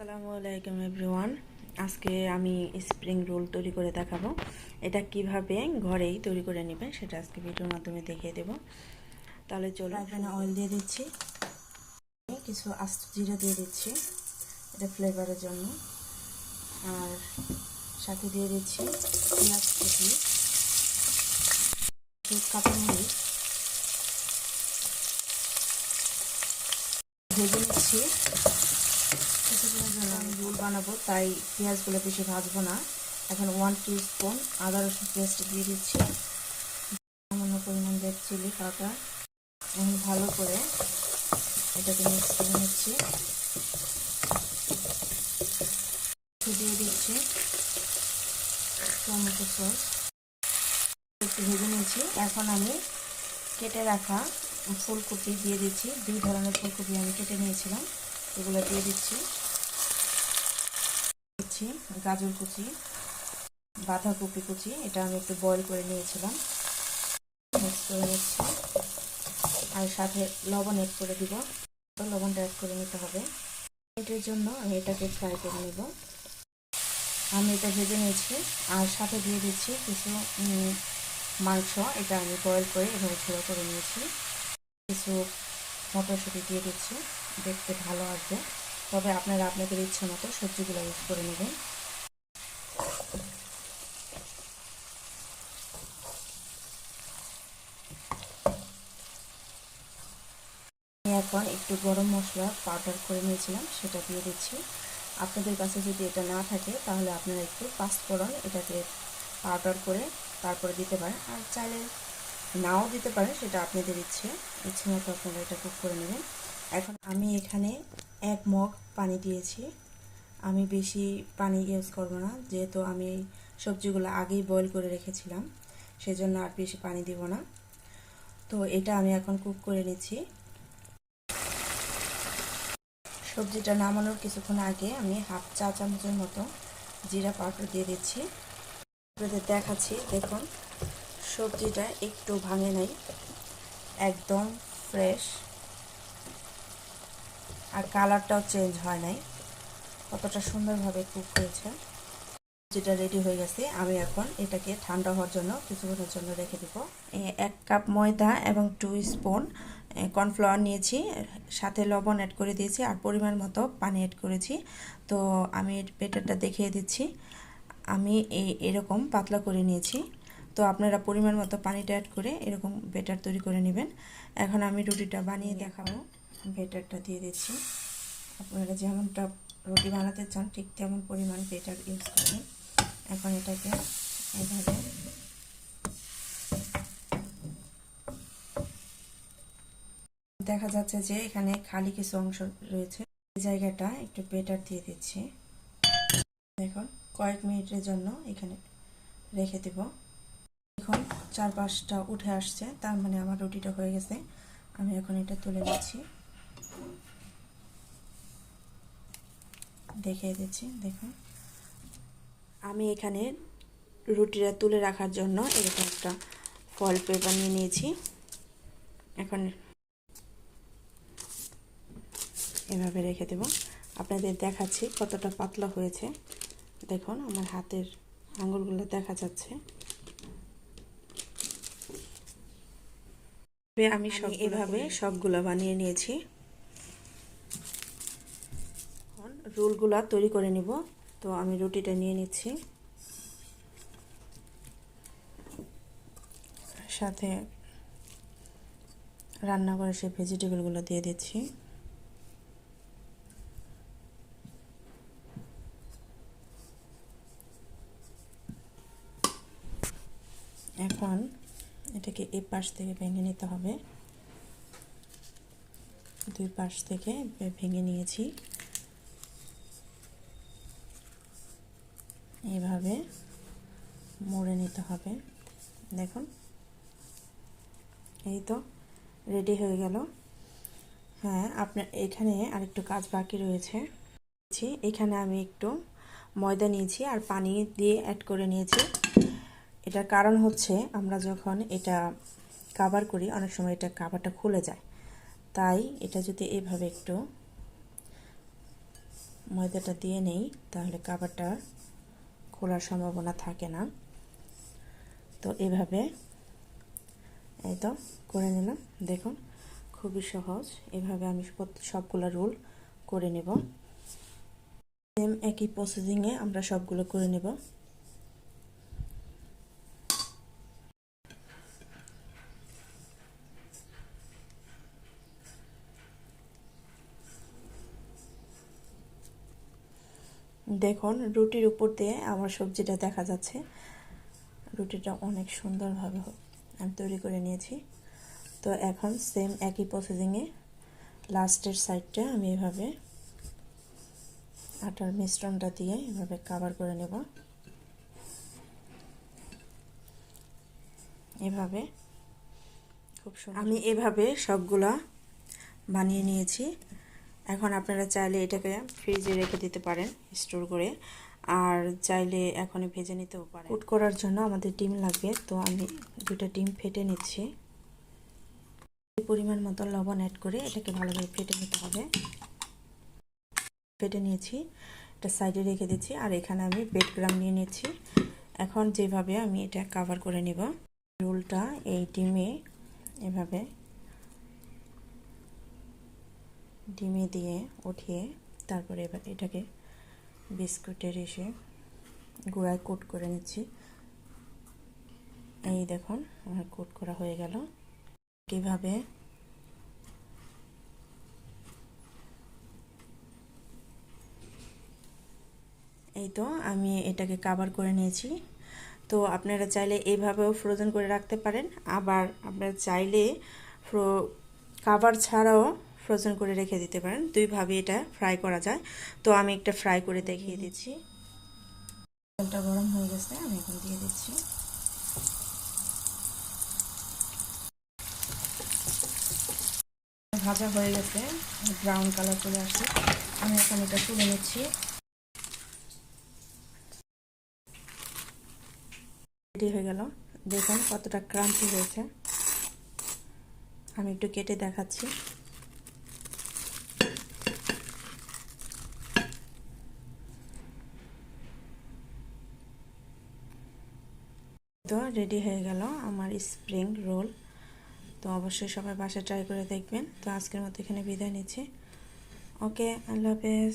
আসসালামু আলাইকুম এভরিওয়ান। আজকে আমি স্প্রিং রোল তৈরি করে দেখাবো। এটা কিভাবে ঘরেই তৈরি করে নেবেন সেটা আজকে ভিডিওর মাধ্যমে দেখিয়ে দেব। তাহলে চলো, এখানে অয়েল দিয়ে দিচ্ছি, কিছু আস্ত জিরা দিয়ে দিচ্ছি এটা ফ্লেভারের জন্য, আর সাথে দিয়ে দিচ্ছি পেঁয়াজ কুচি, কাঁচামরিচ ভেজে নিচ্ছি। কিছুক্ষণের জন্য আমি রোল বানাবো, তাই পেঁয়াজগুলো বেশি ভাজবো না। এখন 1 টিস্পুন আদা রসুন পেস্ট দিয়ে দিচ্ছি, সামান্য পরিমাণ রেড চিলি পাউডার। এখন ভালো করে এটাকে মিক্স করে নিচ্ছি, দিয়ে দিচ্ছি টমেটো সস, একটু ভেজে নিয়েছি। এখন আমি কেটে রাখা ফুলকপি দিয়ে দিচ্ছি, 2 ধরনের ফুলকপি আমি কেটে নিয়েছিলাম, এগুলো দিয়ে দিচ্ছি। গাজর কুচি, বাঁধাকপি কুচি, এটা আমি একটু বয়েল করে নিয়েছিলাম, মিক্স করে নিচ্ছি। আর সাথে লবণ অ্যাড করে দিব, লবণটা অ্যাড করে নিতে হবে। এটার জন্য আমি এটাকে ফ্রাই করে নেব। আমি এটা ভেজে নিয়েছি, আর সাথে দিয়ে দিচ্ছি কিছু মাংস, এটা আমি বয়েল করে এভাবে ঝোড়ো করে নিয়েছি। কিছু মটরশুঁটি দিয়ে দিচ্ছি, দেখতে ভালো আসবে, তবে আপনারা আপনাদের ইচ্ছে মতো সবজিগুলো ইউজ করে নেবেন। এখন একটু গরম মশলা পাউডার করে নিয়েছিলাম, সেটা দিয়ে দিচ্ছি। আপনাদের কাছে যদি এটা না থাকে তাহলে আপনারা একটু পাঁচফোড়ন এটাকে পাউডার করে তারপরে দিতে পারেন, আর চাইলে নাও দিতে পারেন, সেটা আপনাদের ইচ্ছে মতো আপনারা এটা কুক করে নেবেন। এখন আমি এখানে 1 মগ পানি দিয়েছি। আমি বেশি পানি ইউজ করব না, যেহেতু আমি সবজিগুলো আগেই বয়েল করে রেখেছিলাম, সেজন্য আর বেশি পানি দিব না। তো এটা আমি এখন কুক করে নিচ্ছি। সবজিটা নামানোর কিছুক্ষণ আগে আমি হাফ চা চামচের মতো জিরা পাউডার দিয়ে দিচ্ছি। আপনাদের দেখাচ্ছি, দেখুন সবজিটা একটু ভাঙে নাই, একদম ফ্রেশ, আর কালারটাও চেঞ্জ হয় নাই, কতটা সুন্দরভাবে কুক হয়েছে। যেটা রেডি হয়ে গেছে, আমি এখন এটাকে ঠান্ডা হওয়ার জন্য কিছুক্ষণের জন্য রেখে দেব। 1 কাপ ময়দা এবং 2 স্পুন কর্নফ্লাওয়ার নিয়েছি, সাথে লবণ অ্যাড করে দিয়েছি, আর পরিমাণ মতো পানি অ্যাড করেছি। তো আমি ব্যাটারটা দেখিয়ে দিচ্ছি, আমি এরকম পাতলা করে নিয়েছি। তো আপনারা পরিমাণ মতো পানিটা অ্যাড করে এরকম ব্যাটার তৈরি করে নেবেন। এখন আমি রুটিটা বানিয়ে দেখাবো। ব্যাটারটা দিয়ে দিচ্ছি, আপনারা যেমনটা রুটি বানাতে চান ঠিক তেমন পরিমাণ ব্যাটার ইউজ করবেন। এখন এটাকে এভাবে দেখা যাচ্ছে যে এখানে খালি কিছু অংশ রয়েছে, এই জায়গাটা একটু ব্যাটার দিয়ে দিচ্ছি। দেখুন কয়েক মিনিটের জন্য এখানে রেখে দেব। এখন 4-5টা উঠে আসছে, তার মানে আমার রুটিটা হয়ে গেছে। আমি এখন এটা তুলে নিচ্ছি, দেখিয়ে দিচ্ছি। দেখুন আমি এখানে রুটিটা তুলে রাখার জন্য এরকম একটা ফয়েল পেপার নিয়ে নিয়েছি। এখন এভাবে রেখে দেব, আপনাদের দেখাচ্ছি কতটা পাতলা হয়েছে। দেখুন আমার হাতের আঙুলগুলো দেখা যাচ্ছে। আমি এভাবে সবগুলো বানিয়ে নিয়েছি। এখন রোলগুলো তৈরি করে নিব। তো আমি রুটিটা নিয়ে নিচ্ছি, সাথে রান্না করে সেই ভেজিটেবলগুলো দিয়ে দিচ্ছি। এখন এটাকে এই পাশ থেকে ভেঙে নিতে হবে, 2 পাশ থেকে ভেঙে নিয়েছি। এইভাবে মুড়ে নিতে হবে। দেখুন এই তো রেডি হয়ে গেল। হ্যাঁ, আপনার এখানে আরেকটু কাজ বাকি রয়েছে। এখানে আমি একটু ময়দা নিয়েছি আর পানি দিয়ে অ্যাড করে নিয়েছি। এটার কারণ হচ্ছে আমরা যখন এটা কাভার করি অনেক সময় এটা কাভারটা খুলে যায়, তাই এটা যদি এভাবে একটু ময়দাটা দিয়ে নেই, তাহলে কাবাবটা খোলার সম্ভাবনা থাকে না। তো এভাবে এই তো করে নিলাম। দেখুন খুবই সহজ। এভাবে আমি সবগুলো রোল করে নেব। সেম একই প্রসেসিংয়ে আমরা সবগুলো করে নেব। দেখুন রুটির উপর দিয়ে আমার সবজিটা দেখা যাচ্ছে। রুটিটা অনেক সুন্দরভাবে আমি তৈরি করে নিয়েছি। তো এখন সেম একই প্রসেসিংয়ে লাস্টের সাইডটা আমি এভাবে আটার মিশ্রণটা দিয়ে এভাবে কভার করে নেব। এভাবে খুব সুন্দর আমি এভাবে সবগুলা বানিয়ে নিয়েছি। এখন আপনারা চাইলে এটাকে ফ্রিজে রেখে দিতে পারেন স্টোর করে, আর চাইলে এখনই ভেজে নিতেও পারেন। কুট করার জন্য আমাদের ডিম লাগবে, তো আমি 2টা ডিম ফেটে নিচ্ছি। পরিমাণ মতো লবণ অ্যাড করে এটাকে ভালোভাবে ফেটে নিতে হবে। ফেটে নিয়েছি, এটা সাইডে রেখে দিচ্ছি। আর এখানে আমি ব্রেড ক্রাম নিয়ে নিচ্ছি। এখন যেভাবে আমি এটা কভার করে নিব, রোলটা এই ডিমে এভাবে ডিমে দিয়ে উঠিয়ে তারপরে এবার এটাকে বিস্কুটের এসে গুঁড়ায় কোট করে নিচ্ছি। এই দেখুন আমার কোট করা হয়ে গেল। কিভাবে এই তো আমি এটাকে কভার করে নিয়েছি। তো আপনারা চাইলে এইভাবেও ফ্রোজেন করে রাখতে পারেন, আবার আপনারা চাইলে কভার ছাড়াও ফ্রোজেন করে রেখে দিতে পারেন। দুইভাবে এটা ফ্রাই করা যায়। তো আমি একটা ফ্রাই করে দেখিয়ে দিচ্ছি। তেলটা গরম হয়ে গেছে, আমি এখন দিয়ে দিচ্ছি। ভাজা হয়ে গেছে, ব্রাউন কালার চলে আসছে। আমি এখন এটা তুলে নিচ্ছি। রেডি হয়ে গেল। দেখুন কতটা ক্রাঞ্চি হয়েছে। আমি একটু কেটে দেখাচ্ছি। তো রেডি হয়ে গেল আমার স্প্রিং রোল। তো অবশ্যই সবাই বাসায় ট্রাই করে দেখবেন। তো আজকের মতো এখানে বিদায় নিচ্ছি। ওকে, আল্লাহ হাফেজ।